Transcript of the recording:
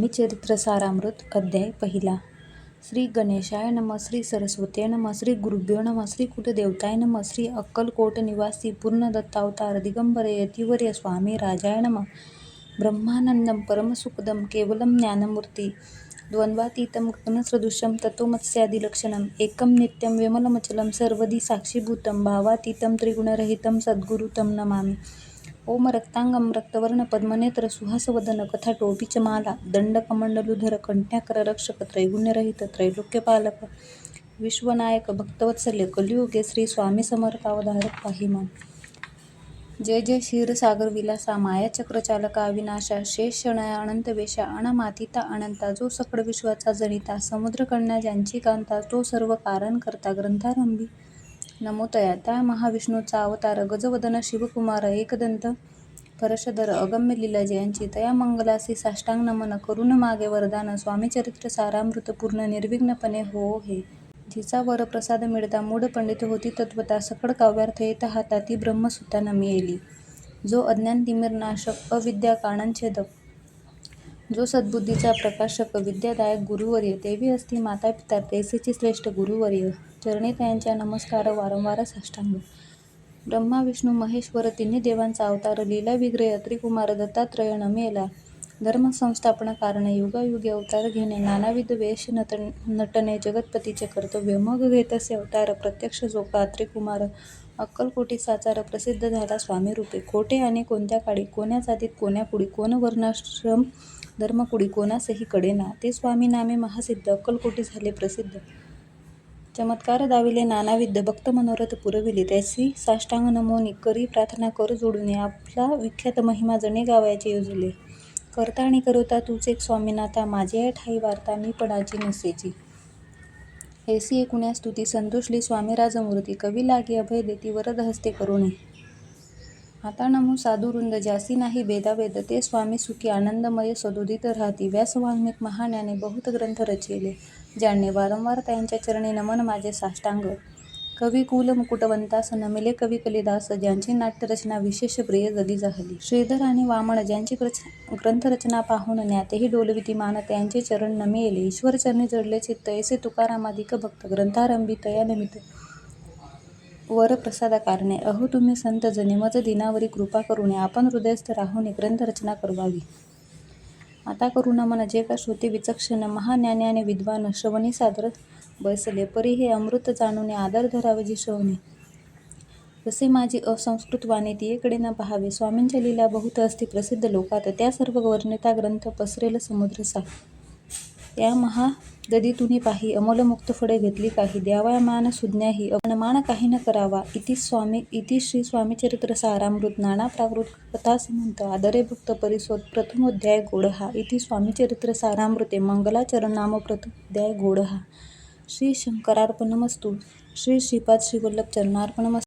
स्वामी चरित्र सारामृत अध्याय पहिला. श्री गणेशाय नमः. श्री सरस्वते नमः. श्री गुरुभ्यो नमः. श्री कुलदेवताय नमः. श्री अक्कलकोट निवासी पूर्ण दत्तावतार दिगंबर यतिवर्य स्वामी राजाय नमः. ब्रह्मानंदम परमसुखदम केवलम ज्ञानमूर्ती द्वंद्वातीतं गगनसदृशं तत्त्वमस्यादिलक्षणम् एकं नित्यं विमलमचलं सर्वदी साक्षीभूतं भावातीतं त्रिगुणरहितं सद्गुरु तं नमामि. ओम रक्तांगम रक्तवर्ण पद्मनेत्र सुहासवदन कथाटोपीच माला दंडकमंडलुधर कंठ्याकर रक्षक त्रैगुण्यरहित त्रैलोक्यपालक विश्वनायक भक्तवत्सल्य कलियुगे श्री स्वामी समर्थावधारक पाहिमा. जय जय क्षीरसागर विलासा मायाचक्र चालका अविनाशा शेषणया अनंतवेशा अनामातीता अनंता जो सकळ विश्वाचा जनिता समुद्रकन्या ज्यांची कांता तो सर्व कारण करता ग्रंथारंभी नमो तया. त्या महाविष्णूचा अवतार गजवदन शिवकुमार एकदंत परशधर अगम्य लीला जयांची तया मंगलासी साष्टांग नमन करून मागे वरदान स्वामी चरित्र सारामृत पूर्ण निर्विघ्नपणे हो हे. जिचा वर प्रसाद मिळता मूढ पंडित होती तत्वता सकळ काव्यार्थ येत हाता ती ब्रह्मसुता नमी येली. जो अज्ञान तिमिर नाशक अविद्या कारणच्छेदक जो सद्बुद्धीचा प्रकाशक विद्यादायक गुरुवर्य देवी असती माता पिता तैसेची श्रेष्ठ गुरुवर्य चरणी त्यांच्या नमस्कार वारंवार साष्टांग. ब्रह्मा विष्णू महेश्वर तिन्ही देवांचा अवतार लीला विग्रह त्रिकुमार दत्तात्रय नमेला. धर्म संस्थापन कारण युगायुगी अवतार घेणे नानाविध वेश नटणे जगतपतीचे कर्तव्य मग घेतसे अवतार प्रत्यक्ष जो का त्रिकुमार अक्कलकोटी साचार प्रसिद्ध झाला स्वामी रूपे. कोठे आणि कोणत्या काळी कोण्या जातीत कोण्या कुडी कोण वर्णाश्रम धर्मकुडी कोणासही कडेना ते स्वामी नामे महासिद्ध अक्कलकोटी झाले प्रसिद्ध. चमत्कार दाविले नानाविध भक्त मनोरथ पुरविले त्यासी साष्टांग नमोनी करी प्रार्थना कर जोडून आपला विख्यात महिमा जणे गावायचे योजले. करता आणि करवता तूच एक स्वामीनाथा माझे ठाई वार्ता मी पणाची नसेची. ऐसी एकूण्या स्तुती संतोषली स्वामी राजमूर्ती कवी लागे अभय देती वरद हस्ते करुणे. आता नमो साधुवृंद ज्यासी नाही भेदाभेद ते स्वामी सुखी आनंदमय सदोदित राहती. व्यास वाल्मिक महाज्ञाने बहुत ग्रंथ रचिले ज्यांनी वारंवार त्यांच्या चरणी नमन माझे साष्टांग. कवी कुल मुकुटवंतास नमिले कवी कलिदास ज्यांची नाट्यरचना विशेष प्रिय जगी झाली. श्रीधर आणि वामन ज्यांची ग्रंथरचना पाहून ज्ञातेही डोलविती मान त्यांचे चरण नमी येले. ईश्वर चरणी जडले चित्त ऐसे तुकारामाधिक भक्त ग्रंथारंभी तया निमित्त वर प्रसादा कारणे. अहो तुम्ही संत जने मज दिनावरी कृपा करुणे आपण हृदयस्थ राहुने ग्रंथरचना करवावी. आता करू नमन जे का श्रोते विचक्षण महाज्ञानी आणि विद्वान श्रवणी सादर बैसले परी हे अमृत जाणूने आदर धरावे जिशवणे. जसे माझी असंस्कृत वाणी तियेकडे न पहावे. स्वामींच्या लीला बहुत असती प्रसिद्ध लोकात त्या सर्व वर्णिता ग्रंथ पसरेल समुद्रसा. त्या महादधीतुनी पाही अमोलमुक्त फळे घेतली काही द्यावया मान सुज्ञाही अनमान काही न करावा. इति श्री स्वामीचरित्र सारामृत नाना प्राकृत कथासमंत आदरे भक्त परिसोद प्रथमोध्याय गोडहा. इति स्वामीचरित्र सारामृते मंगलाचरण नाम प्रथमोध्याय गोडहा. श्री शंकरार्पणमस्तु. श्री श्रीपाद श्रीवल्लभ चरणार्पणमस्तु.